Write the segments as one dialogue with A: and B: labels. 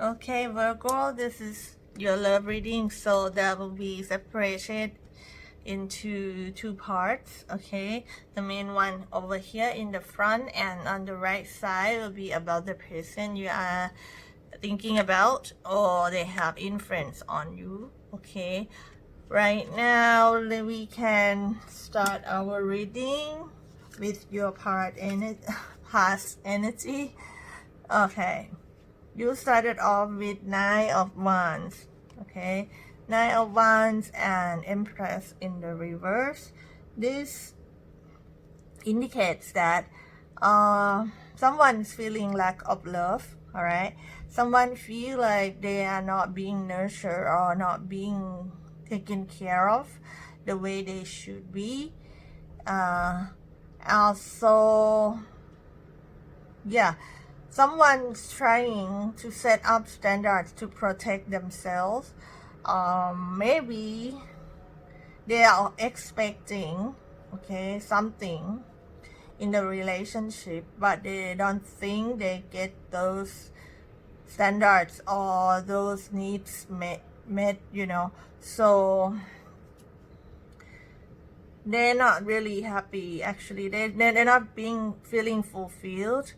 A: Okay, Virgo, this is your love reading, so that will be separated into two parts. Okay, the main one over here in the front, and on the right side will be about the person you are thinking about or they have influence on you. Okay, right now we can start our reading with your past energy. Okay, you started off with Nine of Wands. Okay, Nine of Wands and Empress in the reverse. This indicates that someone's feeling lack of love. All right, someone feel like they are not being nurtured or not being taken care of the way they should be. Also, yeah, someone's trying to set up standards to protect themselves. Maybe they are expecting, okay, something in the relationship, but they don't think they get those standards or those needs met, so they're not really happy. Actually, they're not feeling fulfilled,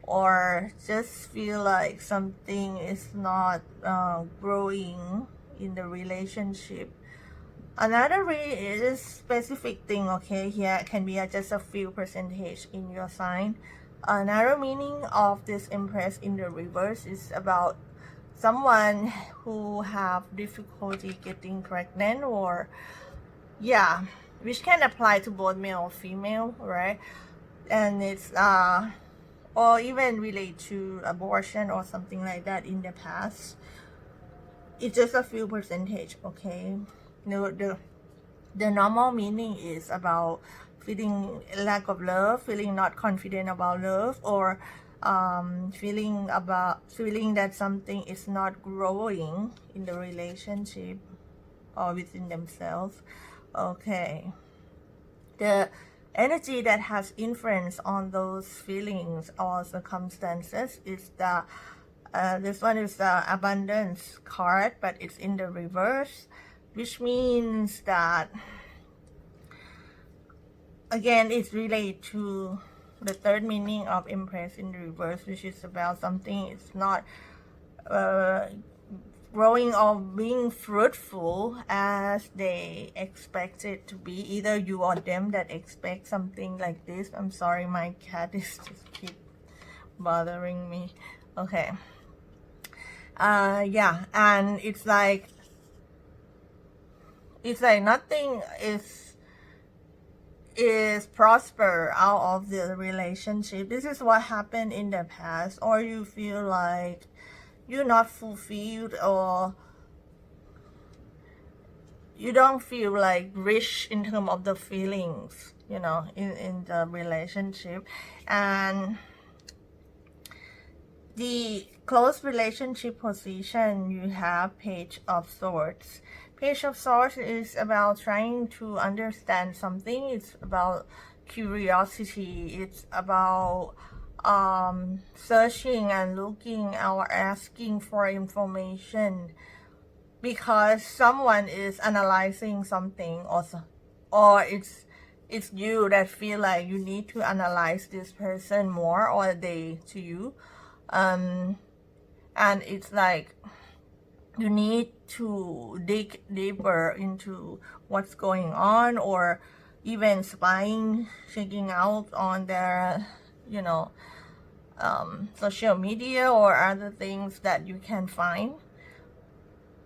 A: or just feel like something is not growing in the relationship. Another is specific thing, okay, here can be just a few percentage in your sign. Another meaning of this Empress in the reverse is about someone who have difficulty getting pregnant, or yeah, which can apply to both male or female, right? And it's or even relate to abortion or something like that in the past. It's just a few percentage, okay? The normal meaning is about feeling lack of love, feeling not confident about love, or feeling that something is not growing in the relationship or within themselves. Okay, the energy that has influence on those feelings or circumstances is the this one is the abundance card, but it's in the reverse, which means that again it's related to the third meaning of Empress in the reverse, which is about something it's not growing or being fruitful as they expect it to be. Either you or them that expect something like this. I'm sorry, my cat is just keep bothering me. Okay, yeah, and it's like nothing is prosper out of the relationship. This is what happened in the past, or you feel like you're not fulfilled, or you don't feel like rich in terms of the feelings, in the relationship. And the close relationship position, you have Page of Swords. Page of Swords is about trying to understand something. It's about curiosity. It's about searching and looking or asking for information, because someone is analyzing something, or it's you that feel like you need to analyze this person more, or they to you. And it's like you need to dig deeper into what's going on, or even spying, checking out on their social media or other things that you can find,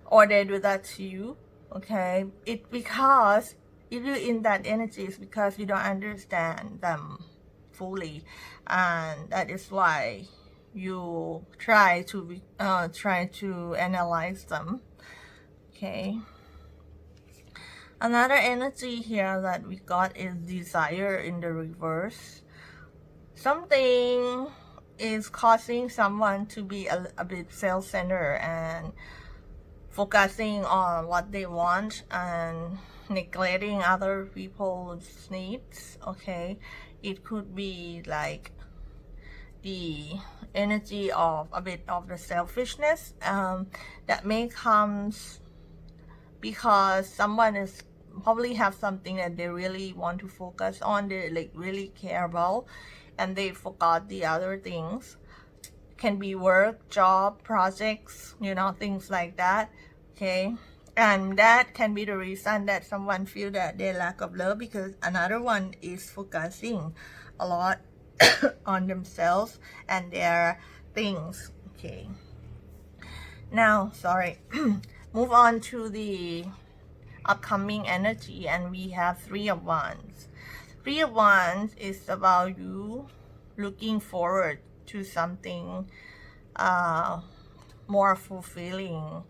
A: or they do that to you. Okay, because if you're in that energy, it's because you don't understand them fully, and that is why you try to analyze them. Okay, another energy here that we got is desire in the reverse. Something is causing someone to be a bit self-centered and focusing on what they want and neglecting other people's needs. Okay, it could be like the energy of a bit of the selfishness that may comes because someone is probably have something that they really want to focus on, they like really care about, and they forgot the other things. Can be work, job, projects, you know, things like that. Okay, and that can be the reason that someone feel that they lack of love, because another one is focusing a lot on themselves and their things. Okay, now sorry move on to the upcoming energy, and we have Three of Wands. Three of Wands is about you looking forward to something more fulfilling,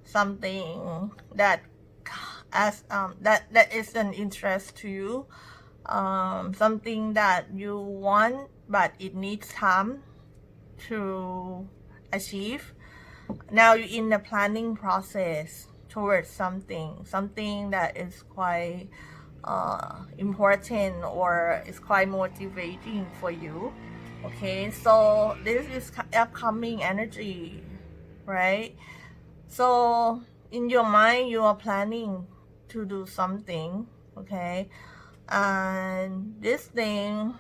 A: something that that is an interest to you, something that you want but it needs time to achieve. Now you're in the planning process towards something that is quite important or is quite motivating for you. Okay, so this is upcoming energy, right? So in your mind you are planning to do something, okay, and this thing,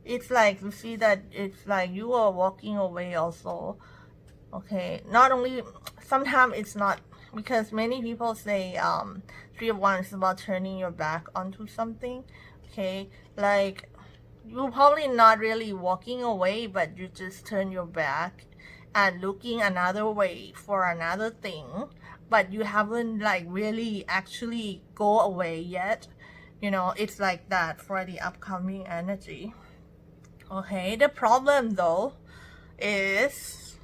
A: it's like you see that it's like you are walking away also. Okay, not only sometimes it's not, because many people say Three of Wands is about turning your back onto something. Okay, like you're probably not really walking away, but you just turn your back and looking another way for another thing, but you haven't like really actually go away yet. You know, it's like that for the upcoming energy. Okay, the problem though is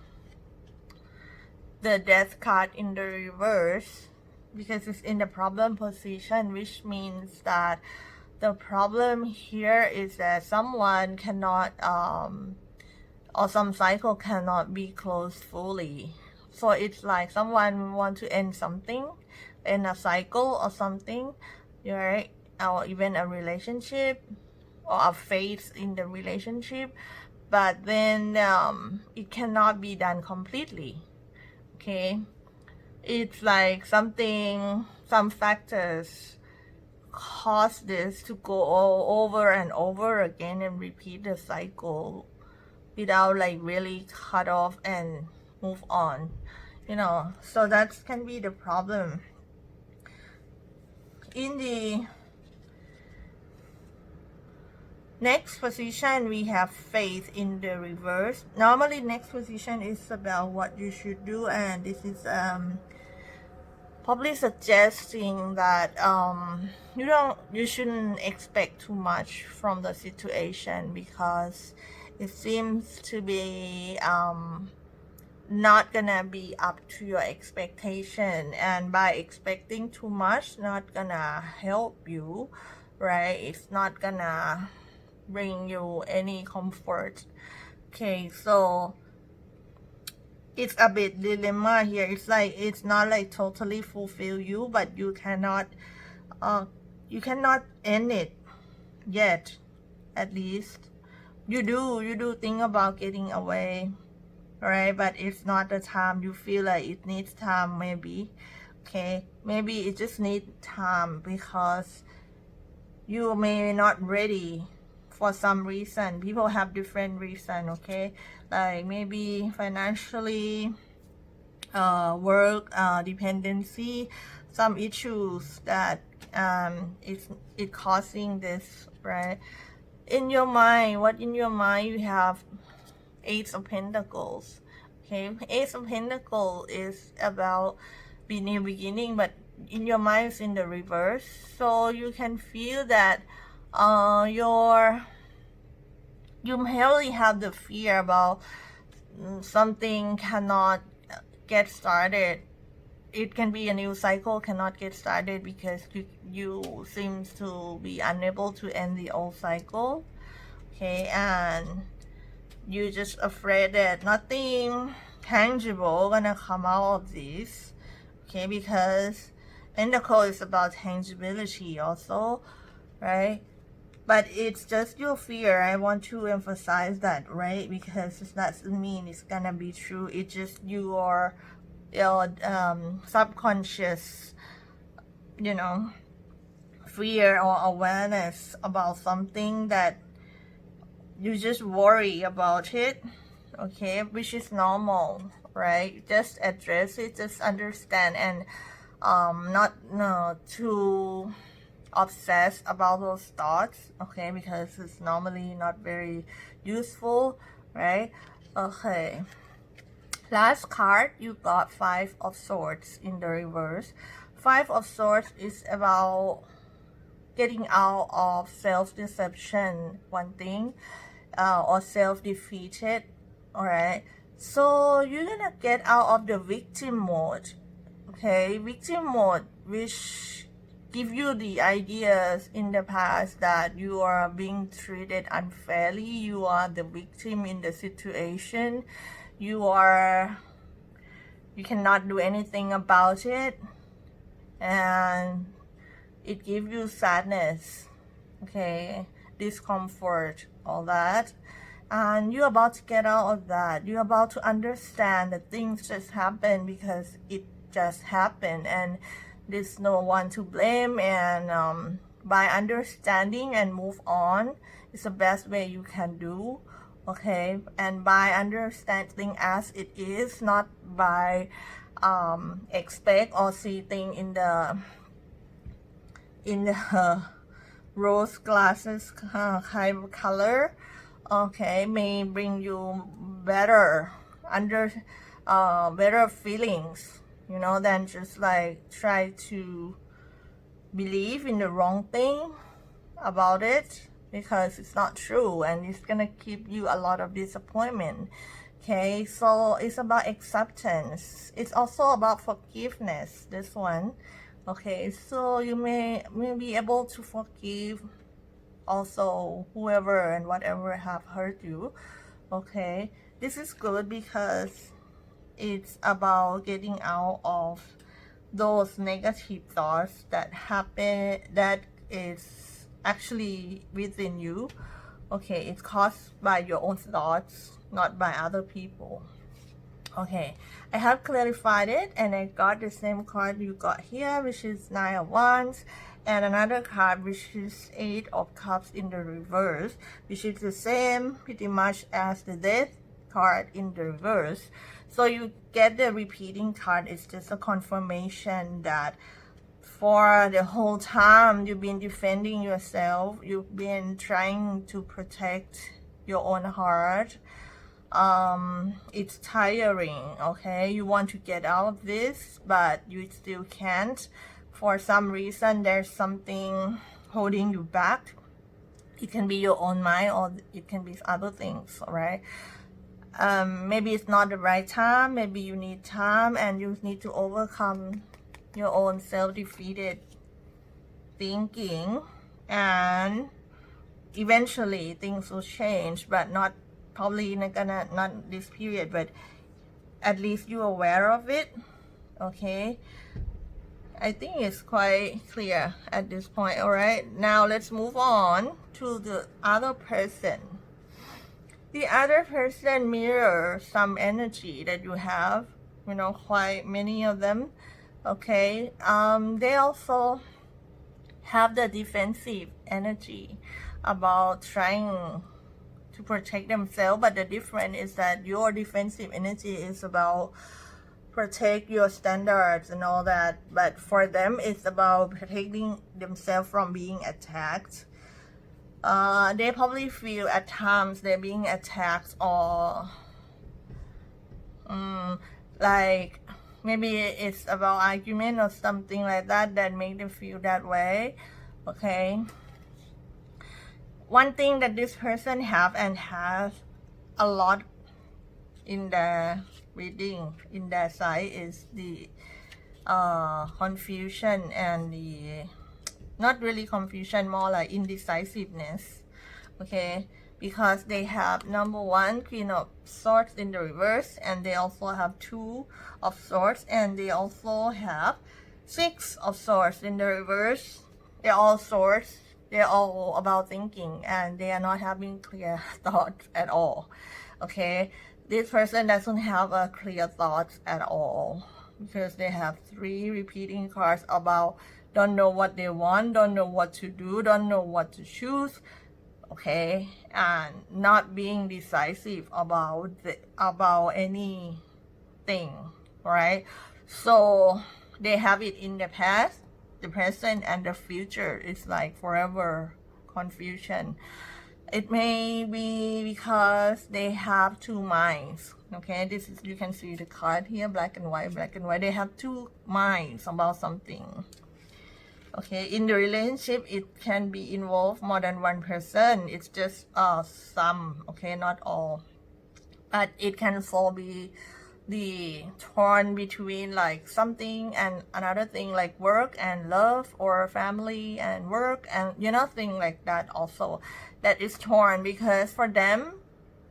A: the Death card in the reverse, because it's in the problem position, which means that the problem here is that someone cannot or some cycle cannot be closed fully. So it's like someone want to end something, end a cycle or something, right? Or even a relationship or a phase in the relationship, but then it cannot be done completely. Okay, it's like something, some factors cause this to go all over and over again and repeat the cycle without like really cut off and move on, you know. So that can be the problem. In the next position we have Faith in the reverse. Normally next position is about what you should do, and this is probably suggesting that you shouldn't expect too much from the situation, because it seems to be not gonna be up to your expectation, and by expecting too much not gonna help you, right? It's not gonna bring you any comfort. Okay, so it's a bit dilemma here. It's like it's not like totally fulfill you, but you cannot end it yet. At least you do think about getting away, right? But it's not the time. You feel like it needs time, maybe. Okay, maybe it just needs time because you may not ready for some reason. People have different reason, okay? Like maybe financially, work, dependency, some issues that it's causing this, right? In your mind, what in your mind you have Ace of Pentacles. Okay, Ace of Pentacles is about new beginning, but in your mind it's in the reverse. So you can feel that you heavily have the fear about something cannot get started. It can be a new cycle cannot get started because you seems to be unable to end the old cycle. Okay, and you're just afraid that nothing tangible gonna come out of this. Okay, because Pentacle is about tangibility also, right? but it's just your fear. I want to emphasize that, right? Because it doesn't mean it's gonna be true. It's just your subconscious, you know, fear or awareness about something that you just worry about it, okay, which is normal, right? Just address it, just understand, and not too obsessed about those thoughts, okay, because it's normally not very useful, right? Okay, last card, you got Five of Swords in the reverse. Five of Swords is about getting out of self-deception, one thing, or self-defeated. All right, so you're gonna get out of the victim mode, okay? Victim mode, which give you the ideas in the past that you are being treated unfairly, you are the victim in the situation, you cannot do anything about it, and it gives you sadness, okay, discomfort, all that. And you're about to get out of that. You're about to understand that things just happen because it just happened, and there's no one to blame. And by understanding and move on is the best way you can do, okay? And by understanding as it is, not by expect or see things in the rose glasses kind of color, okay, may bring you better better feelings, you know, than just like try to believe in the wrong thing about it, because it's not true and it's gonna keep you a lot of disappointment. Okay, so it's about acceptance. It's also about forgiveness, this one. Okay, so you may be able to forgive also whoever and whatever have hurt you. Okay, this is good because it's about getting out of those negative thoughts that happen, that is actually within you. Okay, it's caused by your own thoughts, not by other people. Okay, I have clarified it, and I got the same card you got here, which is Nine of Wands, and another card which is Eight of Cups in the reverse, which is the same pretty much as the Death card in the reverse. So you get the repeating card. It's just a confirmation that for the whole time you've been defending yourself, you've been trying to protect your own heart. It's tiring, okay? You want to get out of this, but you still can't. For some reason, there's something holding you back. It can be your own mind, or it can be other things, all right? Maybe it's not the right time. Maybe you need time, and you need to overcome your own self-defeated thinking, and eventually things will change, but not probably not this period, but at least you're aware of it, okay? I think it's quite clear at this point. All right, now let's move on to the other person. The other person mirrors some energy that you have, you know, quite many of them, okay? They also have the defensive energy about trying to protect themselves, but the difference is that your defensive energy is about protect your standards and all that, but for them it's about protecting themselves from being attacked. They probably feel at times they're being attacked, or like maybe it's about argument or something like that that make them feel that way, okay? One thing that this person have and has a lot in the reading in their side is the confusion, and the not really confusion, more like indecisiveness, okay? Because they have number one, Queen of Swords in the reverse, and they also have Two of Swords, and they also have Six of Swords in the reverse. They're all swords, They're all about thinking and they are not having clear thoughts at all. Okay, this person doesn't have a clear thoughts at all because they have 3 repeating cards about don't know what they want, don't know what to do, don't know what to choose. Okay, and not being decisive about anything, right? So they have it in the past, the present, and the future. It's like forever confusion. It may be because they have 2 minds. Okay, this is, you can see the card here, black and white, black and white. They have 2 minds about something. Okay, in the relationship, it can be involved more than one person. It's just some, okay, not all. But it can also be the torn between like something and another thing, like work and love, or family and work, and thing like that also. That is torn because for them,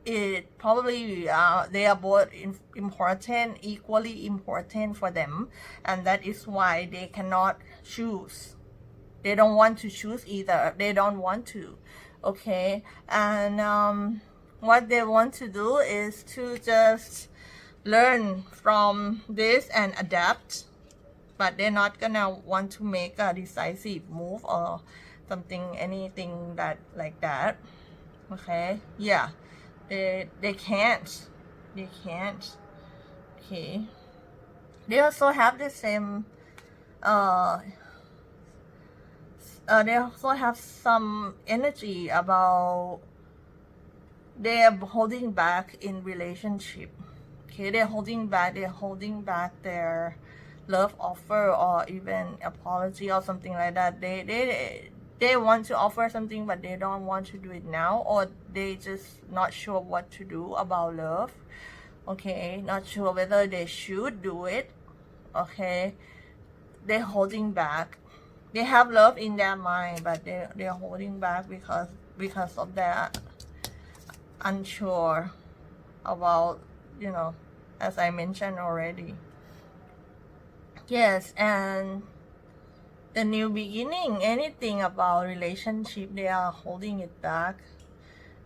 A: it probably they are both important, equally important for them, and that is why they cannot choose. They don't want to choose either. They don't want to. Okay, and what they want to do is to just learn from this and adapt, but they're not gonna want to make a decisive move or something, anything that like that. Okay, yeah, they can't. They can't. Okay, they also have the same they also have some energy about they're holding back in relationship. Okay, they're holding back their love offer or even apology or something like that. They want to offer something, but they don't want to do it now, or they just not sure what to do about love. Okay, not sure whether they should do it. Okay, they're holding back. They have love in their mind, but they're holding back because of their unsure about, as I mentioned already. Yes, and the new beginning, anything about relationship, they are holding it back.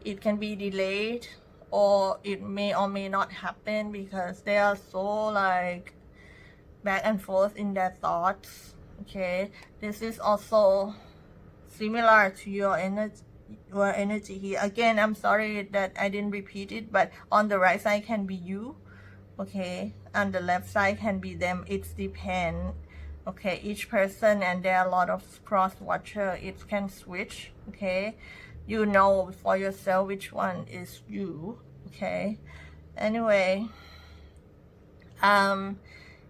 A: It can be delayed, or it may or may not happen because they are so like back and forth in their thoughts. Okay, this is also similar to your energy here. Again, I'm sorry that I didn't repeat it, but on the right side can be you, okay, and the left side can be them. It's depend. Okay, each person, and there are a lot of cross watcher. It can switch. Okay, you know for yourself which one is you. Okay, anyway,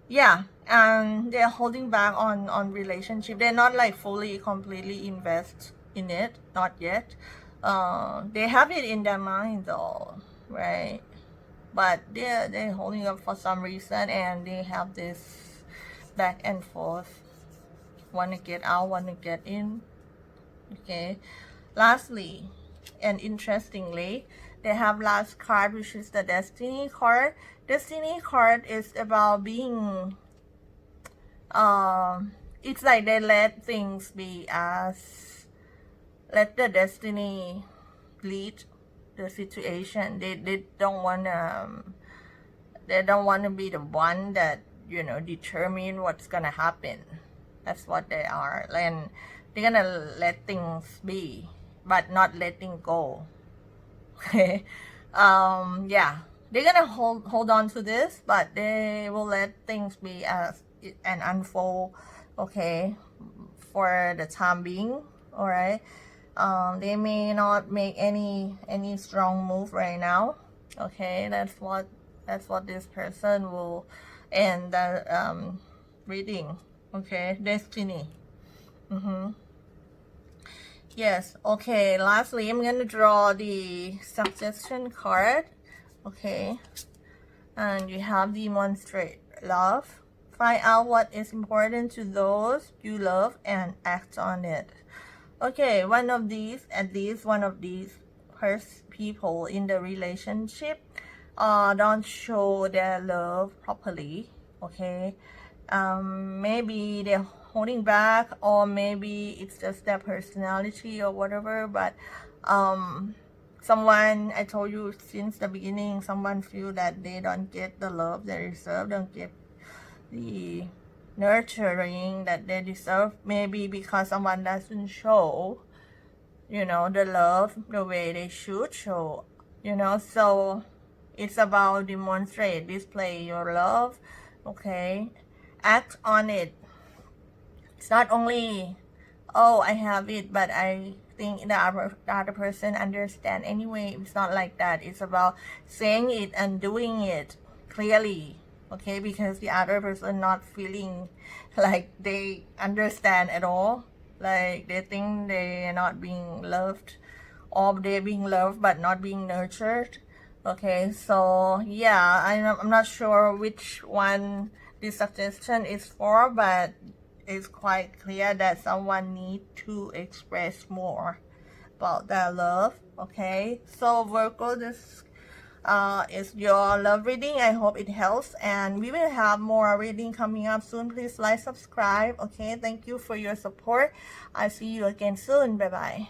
A: yeah, and they're holding back on relationship. They're not like fully completely invest in it, not yet. They have it in their mind though, right? But they're holding up for some reason, and they have this back and forth, want to get out, want to get in. Okay, lastly and interestingly, they have last card, which is the destiny card. Destiny card is about being it's like they let things be, as let the destiny lead the situation. They don't want to be the one that determine what's gonna happen. That's what they are, and they're gonna let things be but not letting go. Okay, yeah, they're gonna hold on to this, but they will let things be as and unfold, okay, for the time being. All right, they may not make any strong move right now. Okay, that's what this person will end the reading. Okay, destiny. Yes, okay, lastly, I'm gonna draw the suggestion card. Okay, and you have demonstrate love. Find out what is important to those you love and act on it. Okay, one of these, at least one of these people in the relationship don't show their love properly. Okay, Maybe they're holding back, or maybe it's just their personality or whatever. But someone, I told you since the beginning, someone feel that they don't get the love they deserve, don't get the nurturing that they deserve, maybe because someone doesn't show, you know, the love the way they should show, you know. So it's about demonstrate, display your love, okay, act on it. It's not only, oh, I have it, but I think the other person understand anyway. It's not like that. It's about saying it and doing it clearly, okay, because the other person not feeling like they understand at all, like they think they're not being loved, or they're being loved but not being nurtured. Okay, so yeah, I'm not sure which one this suggestion is for, but it's quite clear that someone need to express more about their love. Okay, so Virgo, this is your love reading. I hope it helps, and we will have more reading coming up soon. Please like, subscribe. Okay, thank you for your support. I'll see you again soon. Bye bye.